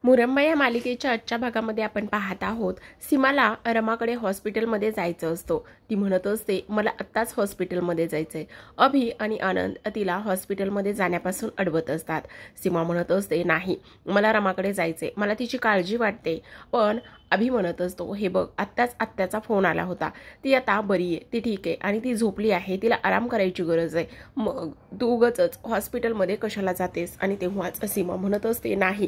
मुरंबा या मालिकेच्या आजच्या भागामध्ये आपण पाहत आहोत, सीमाला रमाकडे हॉस्पिटलमध्ये जायचं असतो। ती म्हणत असते, मला आत्ताच हॉस्पिटलमध्ये जायचंय। अभि आणि आनंद तिला हॉस्पिटलमध्ये जाण्यापासून अडवत असतात। सीमा म्हणत असते, नाही, मला रमाकडे जायचंय, मला तिची काळजी वाटते। पण अभि म्हणत असतो, हे बघ, आत्ताच आत्याचा फोन आला होता, ती आता बरी आहे, ती ठीक आहे आणि ती झोपली आहे, तिला आराम करायची गरज आहे। मग तू उगाचच हॉस्पिटलमध्ये कशाला जातेस? आणि तेव्हाच सीमा म्हणत असते, नाही,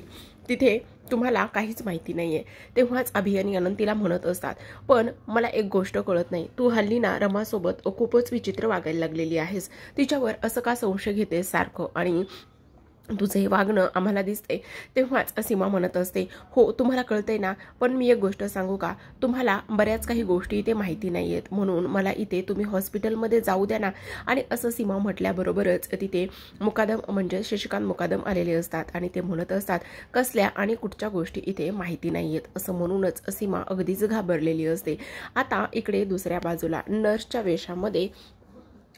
तिथे तुम्हाला काहीच माहिती नाहीये। तेव्हाच अभि आणि आनंद तिला म्हणत असतात, पण मला एक गोष्ट कळत नाही, तू हल्ली ना रमासोबत खूपच विचित्र वागायला लागलेली आहेस। तिच्यावर असं का संशय घेतेस सारखं? आणि तुझे हे वागणं आम्हाला दिसते। तेव्हाच सीमा म्हणत असते, हो, तुम्हाला कळतंय ना, पण मी एक गोष्ट सांगू का, तुम्हाला बऱ्याच काही गोष्टी इथे माहिती नाहीयेत, म्हणून मला इथे तुम्ही हॉस्पिटलमध्ये जाऊ द्या ना। आणि असं सीमा म्हटल्याबरोबरच तिथे मुकादम म्हणजे शशिकांत मुकादम आलेले असतात आणि ते म्हणत असतात, कसल्या आणि कुठच्या गोष्टी इथे माहिती नाहीयेत असं म्हणूनच सीमा अगदीच घाबरलेली असते। आता इकडे दुसऱ्या बाजूला नर्सच्या वेशामध्ये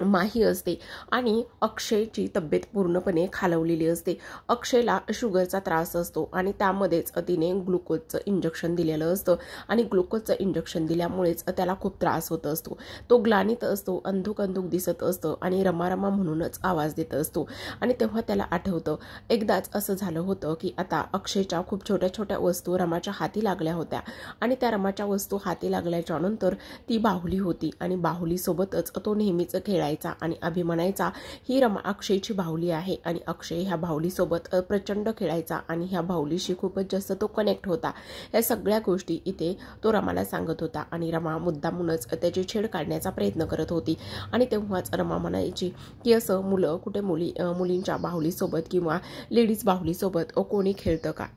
माही असते आणि अक्षयची तब्येत पूर्णपणे खालवलेली असते। अक्षयला शुगरचा त्रास असतो आणि त्यामध्येच तिने ग्लुकोजचं इंजेक्शन दिलेलं असतं आणि ग्लुकोजचं इंजेक्शन दिल्यामुळेच त्याला खूप त्रास होत असतो। तो ग्लानीत असतो, अंधुक अंधुक दिसत असतं आणि रमा रमा म्हणूनच आवाज देत असतो। आणि तेव्हा त्याला आठवतं, एकदाच असं झालं होतं की आता अक्षयच्या खूप छोट्या छोट्या वस्तू रमाच्या हाती लागल्या होत्या आणि त्या रमाच्या वस्तू हाती लागल्याच्या नंतर ती बाहुली होती आणि बाहुलीसोबतच तो नेहमीच आणि अभि म्हणायचा, ही रमा अक्षयची बाहुली आहे आणि अक्षय ह्या बाहुलीसोबत प्रचंड खेळायचा आणि ह्या बाहुलीशी खूपच जास्त तो कनेक्ट होता। या सगळ्या गोष्टी इथे तो रमाला सांगत होता आणि रमा मुद्दामूनच त्याची छेड काढण्याचा प्रयत्न करत होती। आणि तेव्हाच रमा म्हणायची की असं मुलं कुठे मुलींच्या बाहुलीसोबत किंवा लेडीज बाहुलीसोबत कोणी खेळतं का?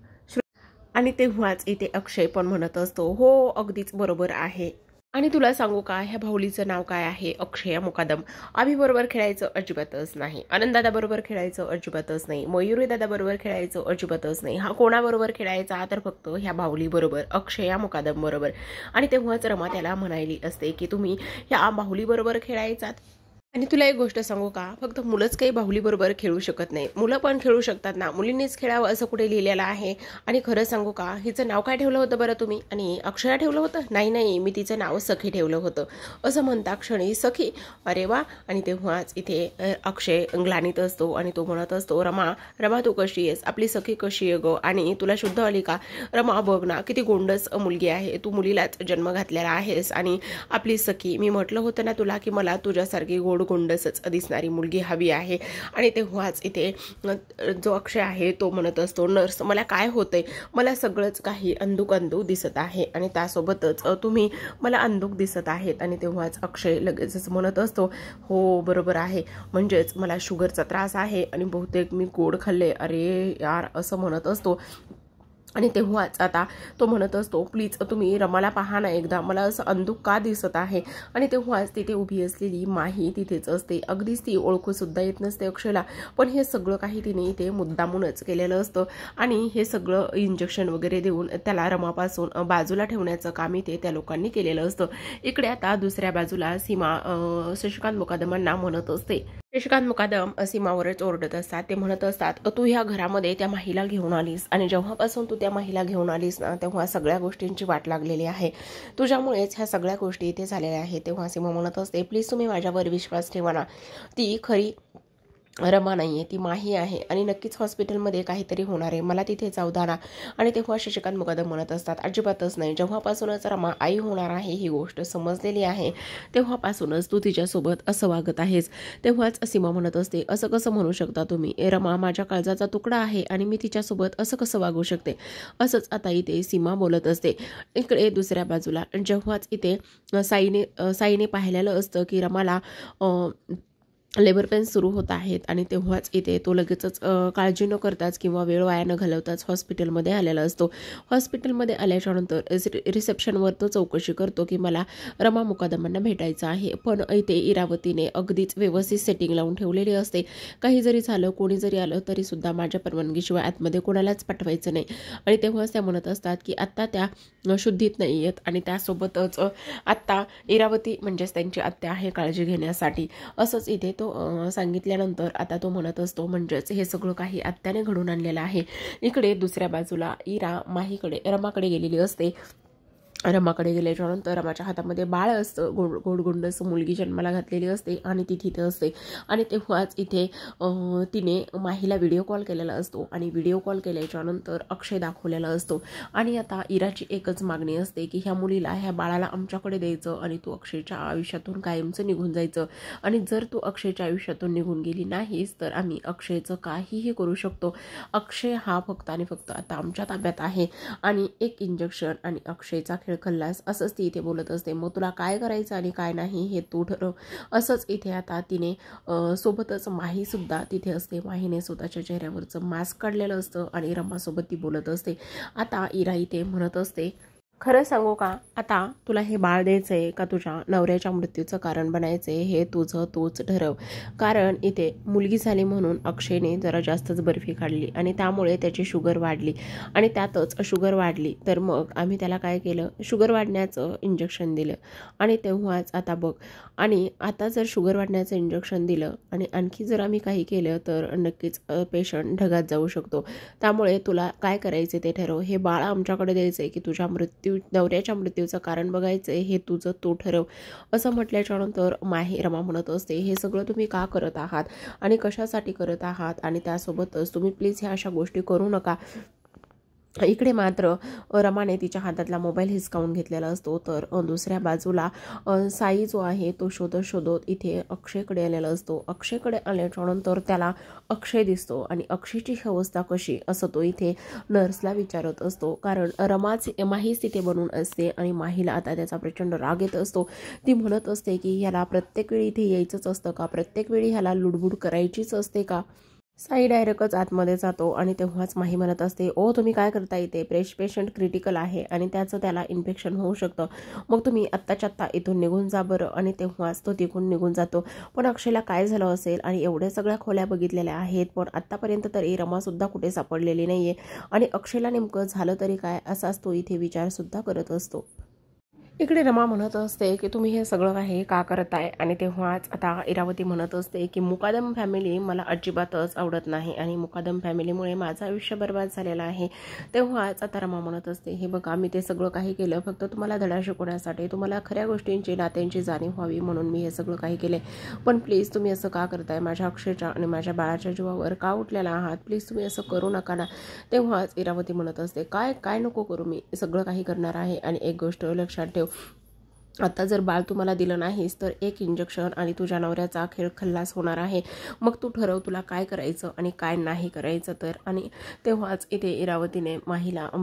आणि तेव्हाच इथे अक्षय पण म्हणत असतो, हो, अगदीच बरोबर आहे। आणि तुला सांगू का, ह्या बाहुलीचं नाव काय आहे? अक्षय मुकादम। अभि बरोबर खेळायचं अजिबातच नाही, आनंद दादा बरोबर खेळायचं अजिबातच नाही, मयुरी दादा बरोबर खेळायचं अजिबातच नाही। हा कोणाबरोबर खेळायचा? तर फक्त ह्या बाहुली बरोबर, अक्षय मुकादम बरोबर। आणि तेव्हाच रमा त्याला म्हणायली असते की तुम्ही ह्या बाहुली बरोबर खेळायचात। आणि तुला एक गोष्ट सांगू का, फक्त मुलंच काही बाहुली बरोबर खेळू शकत नाही, मुलं पण खेळू शकतात ना, मुलींनीच खेळावं असं कुठे लिहिलेलं आहे? आणि खरं सांगू का, हिचं नाव काय ठेवलं होतं बरं तुम्ही? आणि अक्षरा ठेवलं होतं? नाही नाही, मी तिचं नाव सखी ठेवलं होतं असं म्हणता क्षणी सखी, अरे वा। आणि तेव्हाच इथे अक्षय ग्लानीत असतो आणि तो म्हणत असतो, रमा रमा तू कशी आहेस? आपली सखी कशी आहे गो? आणि तुला शुद्ध आली का? रमा बघ ना, किती गोंडस मुलगी आहे, तू मुलीलाच जन्म घातलेला आहेस आणि आपली सखी, मी म्हटलं होतं ना तुला की मला तुझ्यासारखी गोंडसच दिसणारी मुलगी हवी आहे। आणि तेव्हाच इथे जो अक्षय आहे तो म्हणत असतो, नर्स मला काय होतंय? मला सगळंच काही अंधुक अंधुक दिसत आहे आणि त्यासोबतच तुम्ही मला अंधुक दिसत आहेत। आणि तेव्हाच अक्षय लगेचच म्हणत असतो, हो बरोबर आहे, म्हणजेच मला शुगरचा त्रास आहे आणि बहुतेक मी गोड खाल्ले, अरे यार असं म्हणत असतो। आणि तेव्हाच आता तो म्हणत असतो, प्लीज तुम्ही रमाला पाहा ना एकदा, मला असं अंधुक का दिसत आहे? आणि तेव्हाच तिथे उभी असलेली माही तिथेच असते, अगदीच ती ओळखू सुद्धा येत नसते अक्षयला, पण हे सगळं काही तिने इथे मुद्दामूनच केलेलं असतं आणि हे सगळं इंजेक्शन वगैरे देऊन त्याला रमापासून बाजूला ठेवण्याचं काम इथे त्या लोकांनी केलेलं असतं। इकडे आता दुसऱ्या बाजूला सीमा शशिकांत मुकादमांना म्हणत असते, शशिकांत मुकादम सीमावरच ओरडत असतात, ते म्हणत असतात, तू ह्या घरामध्ये त्या महिला घेऊन आलीस आणि जेव्हापासून तू त्या महिला घेऊन आलीस ना, तेव्हा सगळ्या गोष्टींची वाट लागलेली आहे, तुझ्यामुळेच ह्या सगळ्या गोष्टी इथे झालेल्या आहेत। तेव्हा सीमा म्हणत असते, प्लीज तुम्ही माझ्यावर विश्वास ठेवा ना, ती खरी रमा नाहीये, ती माही आहे आणि नक्कीच हॉस्पिटलमध्ये काहीतरी होणार आहे, मला तिथे जाऊ द्या ना। आणि तेव्हा शशिकांत मुकादम म्हणत असतात, अजिबातच नाही, जेव्हापासूनच रमा आई होणार आहे ही गोष्ट समजलेली आहे तेव्हापासूनच तू तिच्यासोबत असं वागत आहेस। तेव्हाच सीमा म्हणत असते, असं कसं म्हणू शकता तुम्ही? रमा माझ्या काळजाचा तुकडा आहे आणि मी तिच्यासोबत असं कसं वागू शकते? असंच आता इथे सीमा बोलत असते। इकडे दुसऱ्या बाजूला जेव्हाच इथे साईने पाहिलेलं असतं की रमाला लेबर पेन सुरू होत आहेत आणि तेव्हाच इथे तो लगेचच काळजी न करताच किंवा वेळ वाया न घालवताच हॉस्पिटलमध्ये आलेला असतो। हॉस्पिटलमध्ये आल्याच्यानंतर रिसेप्शनवर तो चौकशी करतो की मला रमा मुकादमांना भेटायचं आहे, पण इथे इरावतीने अगदीच व्यवस्थित सेटिंग लावून ठेवलेली असते, काही जरी झालं कोणी जरी आलं तरी सुद्धा माझ्या परवानगीशिवाय आतमध्ये कोणालाच पाठवायचं नाही। आणि तेव्हाच त्या म्हणत असतात की आत्ता त्या शुद्धीत नाही आहेत आणि त्यासोबतच आत्ता इरावती म्हणजेच त्यांची आत्या आहे काळजी घेण्यासाठी, असंच इथे तो सांगितल्यानंतर आता तो म्हणत असतो, म्हणजेच हे सगळं काही आत्याने घडून आणलेलं आहे. इकडे दुसऱ्या बाजूला इरा रमाकडे गेलेली असते. रमाकडे गेल्याच्यानंतर रमाच्या हातामध्ये बाळ असतं, गोडगुंड असं मुलगी जन्माला घातलेली असते आणि ती तिथे असते. आणि तेव्हाच इथे तिने माहीला व्हिडिओ कॉल केलेला असतो आणि व्हिडिओ कॉल केल्याच्यानंतर अक्षय दाखवलेला असतो. आणि आता इराची एकच मागणी असते की ह्या मुलीला, ह्या बाळाला आमच्याकडे द्यायचं आणि तू अक्षयच्या आयुष्यातून कायमचं निघून जायचं. आणि जर तू अक्षयच्या आयुष्यातून निघून गेली नाहीस तर आम्ही अक्षयचं काहीही करू शकतो. अक्षय हा फक्त आणि फक्त आता आमच्या ताब्यात आहे आणि एक इंजेक्शन आणि अक्षयचा खेळ खल्लास, असंच ती इथे बोलत असते. मग तुला काय करायचं आणि काय नाही हे तू ठरव, असंच इथे आता तिने सोबतच माही सुद्धा तिथे असते. माहीने स्वतःच्या चेहऱ्यावरचं मास्क काढलेलं असतं आणि रमासोबत ती बोलत असते. आता इरा इथे म्हणत असते, खरं सांगू का, आता तुला हे बाळ द्यायचंय का तुझ्या नवऱ्याच्या मृत्यूचं कारण बनायचंय हे तुझं तूच ठरव. कारण इथे मुलगी झाली म्हणून अक्षयने जरा जास्तच बर्फी काढली आणि त्यामुळे त्याची शुगर वाढली आणि त्यातच शुगर वाढली तर मग आम्ही त्याला काय केलं, शुगर वाढण्याचं इंजेक्शन दिलं. आणि तेव्हाच आता बघ, आणि आता जर शुगर वाढण्याचं इंजेक्शन दिलं आणि आणखी जर आम्ही काही केलं तर नक्कीच पेशंट ढगात जाऊ शकतो. त्यामुळे तुला काय करायचे ते ठरव. हे बाळ आमच्याकडे द्यायचंय की तुझ्या नवऱ्याच्या मृत्यूचं कारण बघायचंय हे तुझं तू ठरव, असं म्हटल्याच्यानंतर रमा म्हणत असते, हे सगळं तुम्ही का करत आहात आणि कशासाठी करत आहात आणि त्यासोबतच तुम्ही प्लीज ह्या अशा गोष्टी करू नका. इकडे मात्र रमाने तिच्या हातातला मोबाईल हिसकावून घेतलेला असतो. तर दुसऱ्या बाजूला साई जो आहे तो शोधत इथे अक्षयकडे आलेला असतो. अक्षयकडे आल्याच्यानंतर त्याला अक्षय दिसतो आणि अक्षयची अवस्था कशी असं तो इथे नर्सला विचारत असतो. कारण माहीच तिथे बनून असते आणि माहीला आता त्याचा प्रचंड राग येत असतो. ती म्हणत असते की ह्याला प्रत्येक वेळी इथे यायचंच असतं का, प्रत्येक वेळी ह्याला लुडबुड करायचीच असते का. साई डायरेक्टच आतमध्ये जातो आणि तेव्हाच माही म्हणत असते, ओ तुम्ही काय करता इथे, पेशंट क्रिटिकल आहे आणि त्याचं त्याला इन्फेक्शन होऊ शकतं, मग तुम्ही आत्ताच्या आत्ता इथून निघून जा बरं. आणि तेव्हाच तो तिथून निघून जातो. पण अक्षयला काय झालं असेल आणि एवढ्या सगळ्या खोल्या बघितलेल्या आहेत पण आत्तापर्यंत तरी रमासुद्धा कुठे सापडलेली नाहीये आणि अक्षयला नेमकं झालं तरी काय, असाच तो इथे विचारसुद्धा करत असतो. इकडे रमा म्हणत असते की तुम्ही हे सगळं काही का करताय. आणि तेव्हाच आता इरावती म्हणत असते की मुकादम फॅमिली मला अजिबातच आवडत नाही आणि मुकादम फॅमिलीमुळे माझं आयुष्य बर्बाद झालेलं आहे. तेव्हाच आता रमा म्हणत असते, हे बघा मी ते सगळं काही केलं फक्त तुम्हाला धडा शिकवण्यासाठी, तुम्हाला खऱ्या गोष्टींची नात्यांची जाणीव व्हावी म्हणून मी हे सगळं काही केले. पण प्लीज तुम्ही असं का करताय, माझ्या अक्षयच्या आणि माझ्या बाळाच्या जीवावर का उठलेला आहात, प्लीज तुम्ही असं करू नका ना. तेव्हाच इरावती म्हणत असते, काय काय नको करू, मी सगळं काही करणार आहे. आणि एक गोष्ट लक्षात ठेव, आता जर बाळ तुम्हाला दिलं नाहीस तर एक इंजेक्शन आणि तुझ्या नवऱ्याचा खेळ खल्लास होणार आहे. मग तू ठरव तुला काय करायचं आणि काय नाही करायचं तर. आणि तेव्हाच इथे इरावतीने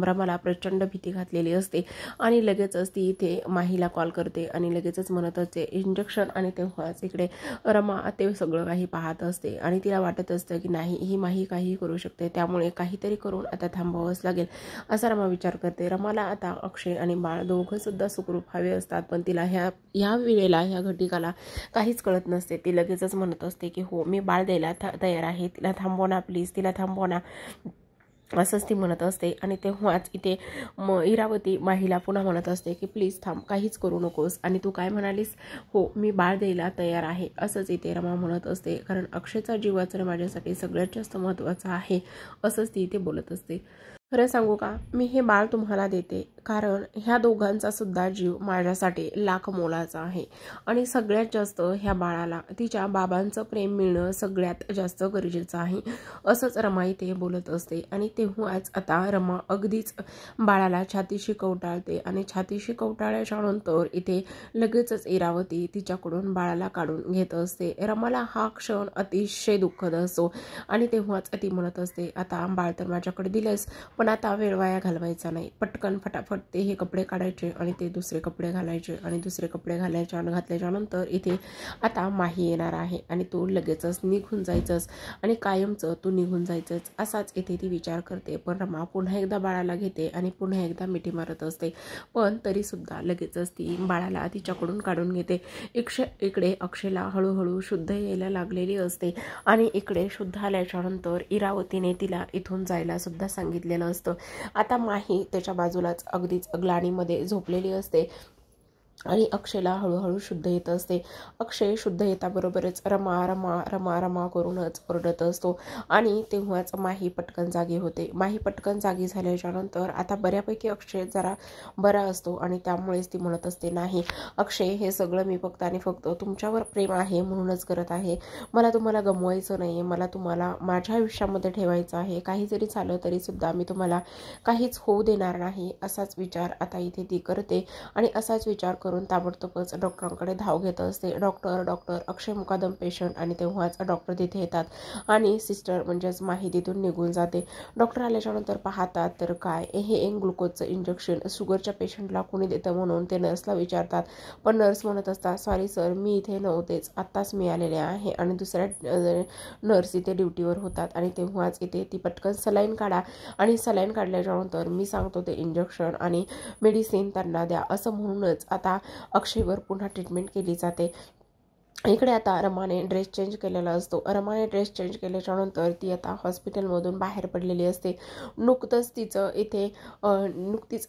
रमाला प्रचंड भीती घातलेली असते आणि लगेचच ती इथे माहीला कॉल करते आणि लगेचच म्हणत असते इंजेक्शन. आणि तेव्हाच इकडे रमा ते सगळं काही पाहत असते आणि तिला वाटत असतं की नाही, ही माही काहीही करू शकते, त्यामुळे काहीतरी करून आता थांबावंच लागेल असा रमा विचार करते. रमाला आता अक्षय आणि बाळ दोघं सुद्धा सुखरूप हवे असतात पण तिला ह्या वेळेला ह्या घटिकाला काहीच कळत नसते. ती लगेचच म्हणत असते की हो मी बाळ द्यायला तयार आहे, तिला थांबवा ना प्लीज, तिला थांबवा ना, असंच ती म्हणत असते. आणि तेव्हाच इथे इरावती माहीला पुन्हा म्हणत असते की प्लीज थांब, काहीच करू नकोस. आणि तू काय म्हणालीस, हो मी बाळ द्यायला तयार आहे, असंच इथे रमा म्हणत असते. कारण अक्षयचा जीव वाचणं माझ्यासाठी सगळ्यात जास्त महत्त्वाचं आहे, असंच ती इथे बोलत असते. खरं सांगू का, मी हे बाळ तुम्हाला देते कारण ह्या दोघांचा सुद्धा जीव माझ्यासाठी लाख मोलाचा आहे आणि सगळ्यात जास्त ह्या बाळाला तिच्या बाबांचं प्रेम मिळणं सगळ्यात जास्त गरजेचं आहे, असंच रमा इथे बोलत असते. आणि तेव्हाच आता रमा अगदीच बाळाला छातीशी कवटाळते आणि छातीशी कवटाळल्याच्या नंतर इथे लगेचच इरावती तिच्याकडून बाळाला काढून घेत असते. रमाला हा क्षण अतिशय दुःखद असतो आणि तेव्हाच ती म्हणत असते, आता बाळ तर माझ्याकडे दिलंस पण आता वेळ वाया घालवायचा नाही, पटकन फटाफट ते हे कपडे काढायचे आणि ते दुसरे कपडे घालायचे आणि दुसरे कपडे घातल्याच्या नंतर इथे आता माही येणार आहे आणि तू लगेचच निघून जायचंस आणि कायमचं तू निघून जायचंच, असाच इथे ती विचार करते. पण रमा पुन्हा एकदा बाळाला घेते आणि पुन्हा एकदा मिठी मारत असते पण तरीसुद्धा लगेचच ती बाळाला तिच्याकडून काढून घेते. इकडे अक्षयला हळूहळू शुद्ध यायला लागलेली असते आणि इकडे शुद्ध आल्याच्या नंतर इरावतीने तिला इथून जायला सुद्धा सांगितलेलं असतं. आता माही त्याच्या बाजूलाच अगदीच ग्लानीमध्ये झोपलेली असते आणि अक्षयला हळूहळू शुद्ध येत असते. अक्षय शुद्ध येताबरोबरच रमा रमा रमा रमा करूनच ओरडत असतो आणि तेव्हाच माही पटकन जागी होते. माही पटकन जागी झाल्याच्यानंतर आता बऱ्यापैकी अक्षय जरा बरा असतो आणि त्यामुळेच ती म्हणत असते, नाही अक्षय, हे सगळं मी फक्त आणि फक्त तुमच्यावर प्रेम आहे म्हणूनच करत आहे. मला तुम्हाला गमवायचं नाही, मला तुम्हाला माझ्या आयुष्यामध्ये ठेवायचं आहे. काही जरी झालं तरी सुद्धा मी तुम्हाला काहीच होऊ देणार नाही, असाच विचार आता इथे ती करते आणि असाच विचार करून ताबडतोबच डॉक्टरांकडे धाव घेत असते. डॉक्टर डॉक्टर अक्षय मुकादम पेशंट. आणि तेव्हाच डॉक्टर तिथे येतात आणि सिस्टर म्हणजेच माही तिथून निघून जाते. डॉक्टर आल्याच्यानंतर पाहतात तर काय, हे एक ग्लुकोजचं इंजेक्शन शुगरच्या पेशंटला कोणी देतं म्हणून ते नर्सला विचारतात. पण नर्स म्हणत असतात, सॉरी सर, मी इथे नव्हतेच, आत्ताच मी आलेले आहे. आणि दुसऱ्या नर्स इथे ड्युटीवर होतात आणि तेव्हाच इथे ती पटकन सलाईन काढा आणि सलाईन काढल्याच्यानंतर मी सांगतो ते इंजेक्शन आणि मेडिसिन त्यांना द्या, असं म्हणूनच आता अक्षयवर पुन्हा ट्रीटमेंट केली जाते. इकडे आता रमाने ड्रेस चेंज केलेला असतो. रमाने ड्रेस चेंज केल्याच्यानंतर ती आता हॉस्पिटलमधून बाहेर पडलेली असते. नुकतीच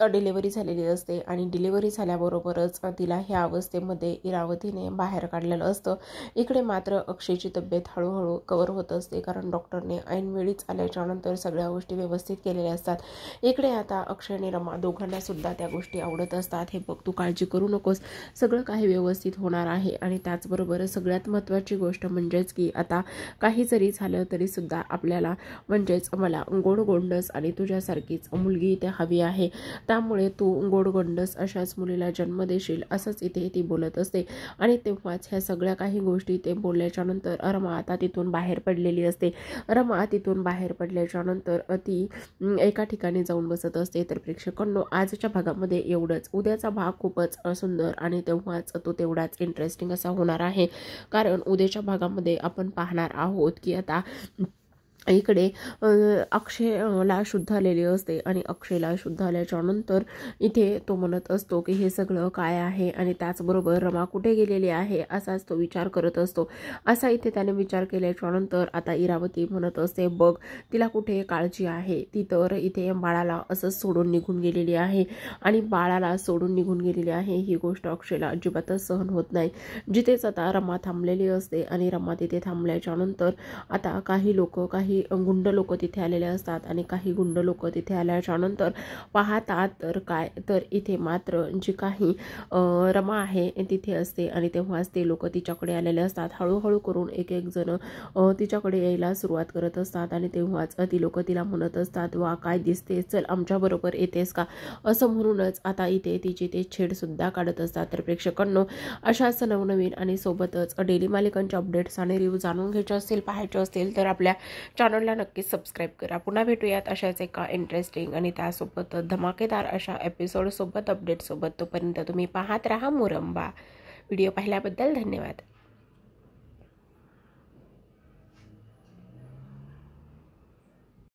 डिलिव्हरी झालेली असते आणि डिलिव्हरी झाल्याबरोबरच तिला ह्या अवस्थेमध्ये इरावतीने बाहेर काढलेलं असतं. इकडे मात्र अक्षयची तब्येत हळूहळू कव्हर होत असते, कारण डॉक्टरने ऐनवेळीच आल्याच्यानंतर सगळ्या गोष्टी व्यवस्थित केलेल्या असतात. इकडे आता अक्षय आणि रमा दोघांना सुद्धा त्या गोष्टी आवडत असतात. हे बघ, तू काळजी करू नकोस, सगळं काही व्यवस्थित होणार आहे. आणि त्याचबरोबर सगळ्यात महत्त्वाची गोष्ट म्हणजेच की आता काही जरी झालं तरी सुद्धा आपल्याला म्हणजेच मला गोंडस आणि तुझ्यासारखीच मुलगी इथे हवी आहे, त्यामुळे तू गोंडस अशाच मुलीला जन्म देशील, असंच इथे ती बोलत असते. आणि तेव्हाच ह्या सगळ्या काही गोष्टी ते बोलल्याच्या नंतर रमा आता तिथून बाहेर पडलेली असते. रमा तिथून बाहेर पडल्याच्या नंतर ती एका ठिकाणी जाऊन बसत असते. तर प्रेक्षकांनो, आजच्या भागामध्ये एवढंच. उद्याचा भाग खूपच सुंदर आणि तेव्हाच तो तेवढाच इंटरेस्टिंग असा होणार आहे, कारण उद्याच्या भागामध्ये आपण पाहणार आहोत की आता इकडे अक्षयला शुद्ध आलेली असते आणि अक्षयला शुद्ध आल्याच्या नंतर इथे तो म्हणत असतो की हे सगळं काय आहे आणि त्याचबरोबर रमा कुठे गेलेली आहे, असाच तो विचार करत असतो. असा इथे त्याने विचार केल्याच्या नंतर आता इरावती म्हणत असते, बघ तिला कुठे काळजी आहे, ती तर इथे बाळाला असंच सोडून निघून गेलेली आहे आणि बाळाला सोडून निघून गेलेली आहे. ही गोष्ट अक्षयला अजिबातच सहन होत नाही. जिथेच आता रमा थांबलेली असते आणि रमा तिथे थांबल्याच्या नंतर आता काही गुंड लोक तिथे आलेले असतात आणि काही गुंड लोक तिथे आल्याच्या नंतर पाहतात तर काय, तर इथे मात्र जी काही रमा आहे तिथे असते आणि तेव्हाच ते लोक तिच्याकडे आलेले असतात. हळूहळू करून एक एक जण तिच्याकडे यायला सुरुवात करत असतात आणि तेव्हाच ती लोक तिला म्हणत असतात, वा काय दिसते, चल आमच्याबरोबर येतेस का, असं म्हणूनच आता इथे तिची ते छेड सुद्धा काढत असतात. तर प्रेक्षकांनो, अशाच नवनवीन आणि सोबतच डेली मालिकांच्या अपडेट्स आणि रिव्ह्यू जाणून घ्यायचे असतील, पाहायचे असतील तर आपल्या चॅनलला नक्कीच सबस्क्राईब करा. पुन्हा भेटूयात अशाच एका इंटरेस्टिंग आणि त्यासोबत धमाकेदार अशा एपिसोडसोबत, अपडेटसोबत. तोपर्यंत तुम्ही पाहत राहा मोरंबा. व्हिडिओ पाहिल्याबद्दल धन्यवाद.